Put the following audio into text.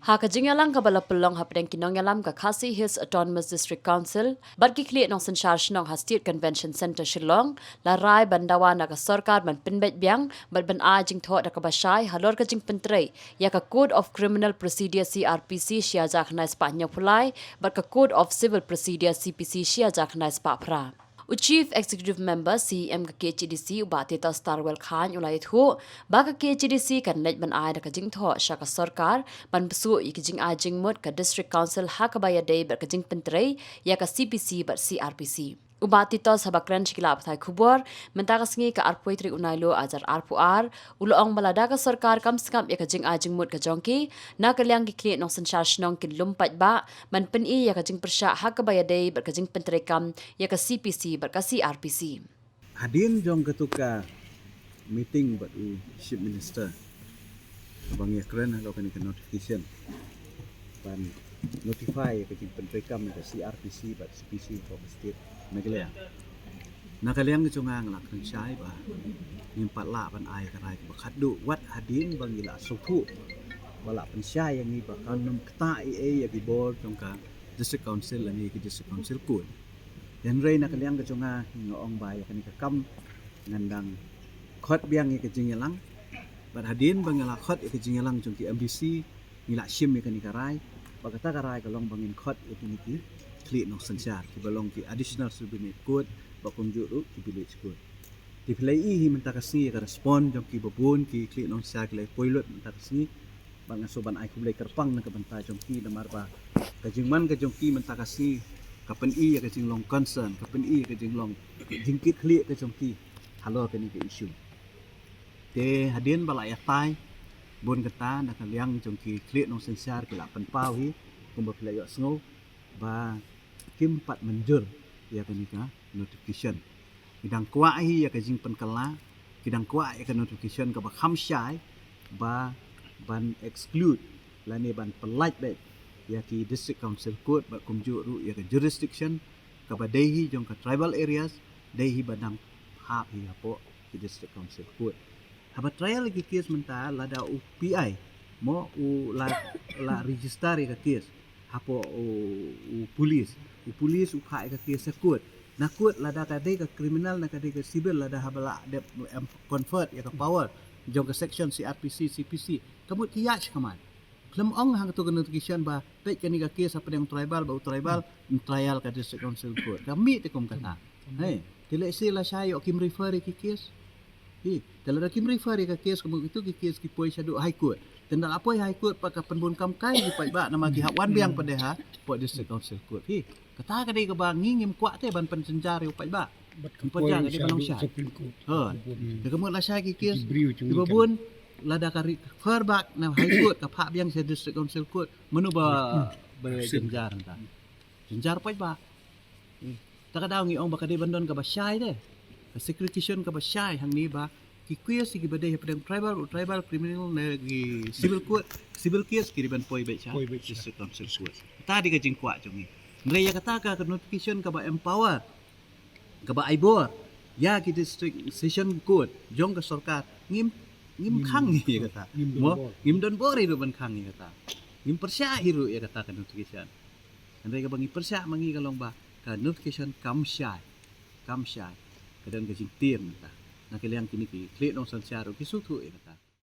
Haka jingalang kabala pelong hapdeng kinongyalam ka Khasi Hills Autonomous District Council, barki kliet nong sensyar shnong ha State Convention Center Shillong, la rai bandawa na ka sarkar man pinbet biang, ban a jing tho da ka bashay, halor ka jing pentrei, ya ka Code of Criminal Procedure CRPC siya jak na ispa nyapulay, ka Code of Civil Procedure CPC siya jak na ispa pra. Chief Executive Member CM ka KHDC ubati ta Starwell Khan ulai thu ba ka KHDC kan lej ban ai da ka jing tho sha ka sarkar ban bsu ik jing a jing mot ka District Council ha ka baya dei ber ka jing pentrei ya ka CPC ber CRPC ubati ta sabakran chikila apthai khubor menta ka singi ka arpoitri unailo ajar arpuar ulong balada ka sarkar kam skam ya ka jing a jing mot ka jongki na ka liang ki kle nong sanchar shnong kin lumpat ba man pen i ya ka jing persha ha ka baya dei ber ka jing pentrei kam ya ka CPC ber ka CRPC Hadin jong ketuka meeting buat chief minister bang yakran lo kan notification ban notify ke jing penrekam ke CRPC buat CPC for state nagalaya nakaliang chungang lak kan chai ba nim patla ban ai ka rai ba khaddu wat hadin bang ila sophu wala pan chai yang ni ba kan num kta ya ki board jong ka district council ani ki district council kun dan rei nakaliang ke chunga ngong ba ya kan ka kam ngandang khot biang ke jing yalang bar hadin bang ila khot ke jing yalang jong ki MBC ngila shim ke ni karai ba kata karai kalong bangin khot itu ni kli no sanchar ki balong ki additional subunit code ba kunjuru ki village code di play hi menta kasi ka respond jong ki babun ki kli no sa ki pilot menta kasi bang soban ai kublai kerpang na kabanta jong ki damar ba ka jingman ka jong ki menta kasi kapan i ka jing long concern kapan i ka jing long jingkit kli ka jong ki halo ka ni ke issue te hadin bala ya tai bon kata na kaliang jong ki kli no sanchar ki la pan pau hi kumba play yo sngo ba kim pat menjur ya kenika notification kidang kwa hi ya ka jing penkala kidang kwa ya ka notification ka ba khamshai ba ban exclude lani ban pelaj be ya ki district council code ba kumju ru ya ka jurisdiction ka ba dehi jong ka tribal areas dehi badang ha hi apo ki district council code haba trial ki case menta lada UPI mo u la register ka case hapo u police u khai ka case kut na kut lada ka de ka criminal na ka de ka civil lada habala de convert ya ka power jong ka section CRPC CPC kamu kiyach kaman klem ong hang to notification ba pe kani ka case apa yang tribal ba tribal trial ka district council court kami te kom kata hey tele sila sayo kim refer ki case kalau ada kim refer ka case kamu itu ki case ki poi shadu high court tenda apa high court pa ka penbun kam kai ki pai ba nama ki wan biang padeha po district council court kata ka dei ka ba ngingim kwa te ban pen senjari pai ba pajang di balong sya de kamu la sya ki case di babun lada ka refer back na high court ka pha biang sa district council court menu ba senjar ta senjar pai ba ta ka daw ngi ong ba ka dei bandon ka ba syai de secretion ka ba syai hang ni ba ki case ki bade pedang tribal criminal na gi civil case ki ban poi be cha district council court ta di ka jing kwa jong ni nreya kata ka notification ka ba empower ka ba aibor ya ki district session court jong ka sarkar ngim khang ni kata mo ngim don bori do ban khang ni kata ngim persya hiru ya kata ka notification nreya ka bangi persya mangi kalong ba ka notification kam syai kadang ka jing tir kata na kaliang kini ki klik nong sancharo ki suthu kata